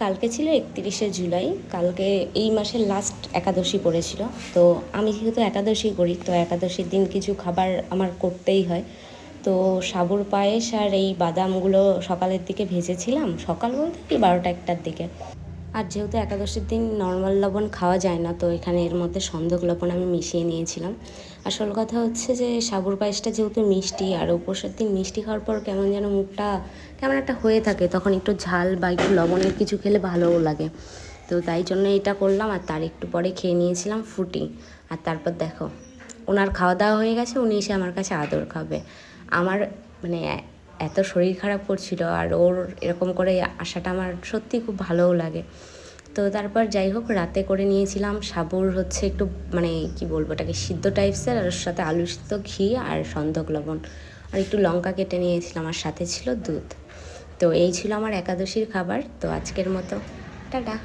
কালকে ছিল 31শে জুলাই। কালকে এই মাসের লাস্ট একাদশী পড়েছিল। তো আমি যেহেতু একাদশী করি, তো একাদশীর দিন কিছু খাবার আমার করতেই হয়। তো সাবুর পায়েস আর এই বাদামগুলো সকালের দিকে ভেজেছিলাম, সকাল বলতে কি 12টা-1টার দিকে। আর যেহেতু একাদশীর দিন নর্মাল লবণ খাওয়া যায় না, তো এখানে এর মধ্যে সন্দক লবণ আমি মিশিয়ে নিয়েছিলাম। আসল কথা হচ্ছে যে সাবুর পায়েসটা যেহেতু মিষ্টি, আর উপোসের দিন মিষ্টি খাওয়ার পর কেমন যেন মুখটা কেমন একটা হয়ে থাকে, তখন একটু ঝাল বা একটু লবণের কিছু খেলে ভালোও লাগে। তো তাই জন্য এটা করলাম। আর তার একটু পরে খেয়ে নিয়েছিলাম ফুটি। আর তারপর দেখো, ওনার খাওয়া দাওয়া হয়ে গেছে, উনি এসে আমার কাছে আদর খাবে। আমার মানে এত শরীর খারাপ করছিল, আর ওর এরকম করে আসাটা আমার সত্যি খুব ভালোও লাগে। তো তারপর যাই হোক, রাতে করে নিয়েছিলাম সাবুর হচ্ছে একটু মানে কি বলবো ওটাকে, সিদ্ধ টাইপসের, আর ওর সাথে আলু সিদ্ধ, ঘি আর সন্দক লবণ, আর একটু লঙ্কা কেটে নিয়েছিলাম, আর সাথে ছিল দুধ। তো এই ছিল আমার একাদশীর খাবার। তো আজকের মতো টাটা।